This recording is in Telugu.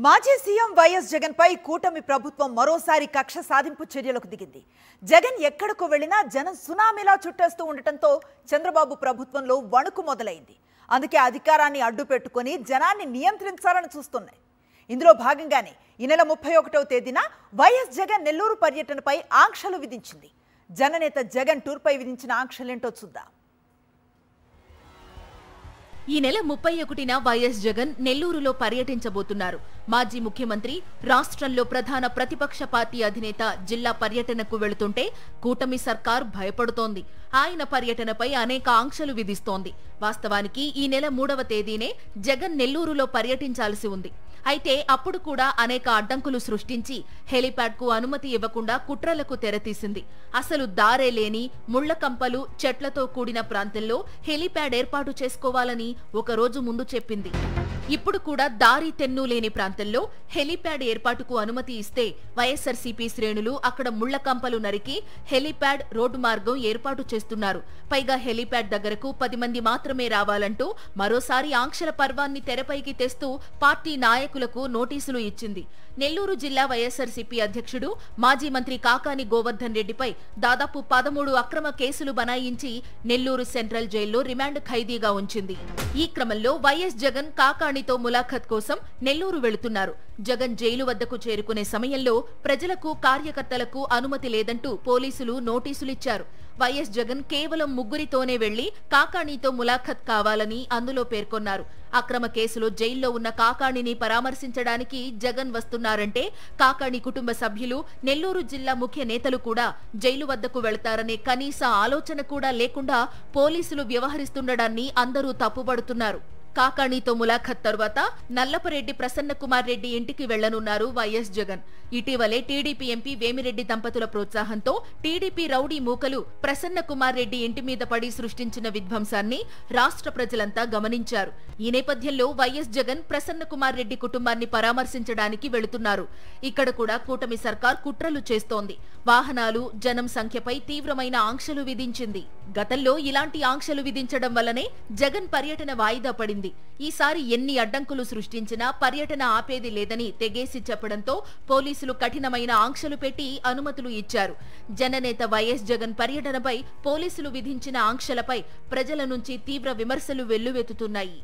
మాజీ సీఎం వైఎస్ జగన్ పై కూటమి ప్రభుత్వం మరోసారి కక్ష సాధింపు చర్యలకు దిగింది. జగన్ ఎక్కడకు వెళ్లినా జనం సునామీలా చుట్టేస్తూ ఉండటంతో చంద్రబాబు ప్రభుత్వంలో వణుకు మొదలైంది. అందుకే అధికారాన్ని అడ్డు పెట్టుకొని జనాన్ని నియంత్రించాలని చూస్తున్నాయి. ఇందులో భాగంగానే ఈ నెల 31వ తేదీన వైఎస్ జగన్ నెల్లూరు పర్యటనపై ఆంక్షలు విధించింది. జననేత జగన్ టూర్పై విధించిన ఆంక్షలేంటో చూద్దాం. ఈ నెల 31న వైఎస్ జగన్ నెల్లూరులో పర్యటించబోతున్నారు. మాజీ ముఖ్యమంత్రి, రాష్ట్రంలో ప్రధాన ప్రతిపక్ష పార్టీ అధినేత జిల్లా పర్యటనకు వెళుతుంటే కూటమి సర్కార్ భయపడుతోంది. ఆయన పర్యటనపై అనేక ఆంక్షలు విధిస్తోంది. వాస్తవానికి ఈ నెల 3వ తేదీనే జగన్ నెల్లూరులో పర్యటించాల్సి ఉంది. అయితే అప్పుడు కూడా అనేక అడ్డంకులు సృష్టించి హెలిప్యాడ్ కు అనుమతి ఇవ్వకుండా కుట్రలకు తెరతీసింది. అసలు దారే లేని ముళ్లకంపలు, చెట్లతో కూడిన ప్రాంతంలో హెలిప్యాడ్ ఏర్పాటు చేసుకోవాలని ఒక రోజు ముందు చెప్పింది. ఇప్పుడు కూడా దారి తెన్ను లేని ప్రాంతంలో హెలిప్యాడ్ ఏర్పాటుకు అనుమతి ఇస్తే వైఎస్ఆర్సీపీ శ్రేణులు అక్కడ ముళ్లకంపలు నరికి హెలిప్యాడ్ రోడ్డు మార్గం ఏర్పాటు చేస్తున్నారు. పైగా హెలిప్యాడ్ దగ్గరకు 10 మంది మాత్రమే రావాలంటూ మరోసారి ఆంక్షల పర్వాన్ని తెరపైకి తెస్తూ పార్టీ నాయకులకు నోటీసులు ఇచ్చింది. నెల్లూరు జిల్లా వైఎస్ఆర్సీపీ అధ్యక్షుడు, మాజీ మంత్రి కాకాని గోవర్ధన్ రెడ్డిపై దాదాపు 13 అక్రమ కేసులు బనాయించి నెల్లూరు సెంట్రల్ జైల్లో రిమాండ్ ఖైదీగా ఉంచింది. ఈ క్రమంలో వైఎస్ జగన్ కాకాణితో ములాఖత్ కోసం నెల్లూరు వెళుతున్నారు. జగన్ జైలు వద్దకు చేరుకునే సమయంలో ప్రజలకు, కార్యకర్తలకు అనుమతి లేదంటూ పోలీసులు నోటీసులిచ్చారు. వైఎస్ జగన్ కేవలం ముగ్గురితోనే వెళ్లి కాకాణితో ములాఖత్ కావాలని అందులో పేర్కొన్నారు. అక్రమ కేసులో జైల్లో ఉన్న కాకాణిని పరామర్శించడానికి జగన్ వస్తున్నారంటే కాకాణి కుటుంబ సభ్యులు, నెల్లూరు జిల్లా ముఖ్య నేతలు కూడా జైలు వద్దకు వెళతారనే కనీస ఆలోచన కూడా లేకుండా పోలీసులు వ్యవహరిస్తుండడాన్ని అందరూ తప్పుపడుతున్నారు. కాకాణితో ములాఖత్ తరువాత నల్లపరెడ్డి ప్రసన్న కుమార్ రెడ్డి ఇంటికి వెళ్లనున్నారు వైఎస్ జగన్. ఇటీవలే టీడీపీ ఎంపీ వేమిరెడ్డి దంపతుల ప్రోత్సాహంతో టీడీపీ రౌడీ మూకలు ప్రసన్న కుమార్ రెడ్డి ఇంటి మీద పడి సృష్టించిన విధ్వంసాన్ని రాష్ట్ర ప్రజలంతా గమనించారు. ఈ నేపథ్యంలో వైఎస్ జగన్ ప్రసన్న కుమార్ రెడ్డి కుటుంబాన్ని పరామర్శించడానికి వెళుతున్నారు. ఇక్కడ కూడా కూటమి సర్కార్ కుట్రలు చేస్తోంది. వాహనాలు, జనం సంఖ్యపై తీవ్రమైన ఆంక్షలు విధించింది. గతంలో ఇలాంటి ఆంక్షలు విధించడం వల్లనే జగన్ పర్యటన వాయిదా పడింది. ఈసారి ఎన్ని అడ్డంకులు సృష్టించినా పర్యటన ఆపేది లేదని తెగేసి చెప్పడంతో పోలీసులు కఠినమైన ఆంక్షలు పెట్టి అనుమతులు ఇచ్చారు. జననేత వైఎస్ జగన్ పర్యటనపై పోలీసులు విధించిన ఆంక్షలపై ప్రజల నుంచి తీవ్ర విమర్శలు వెల్లువెత్తుతున్నాయి.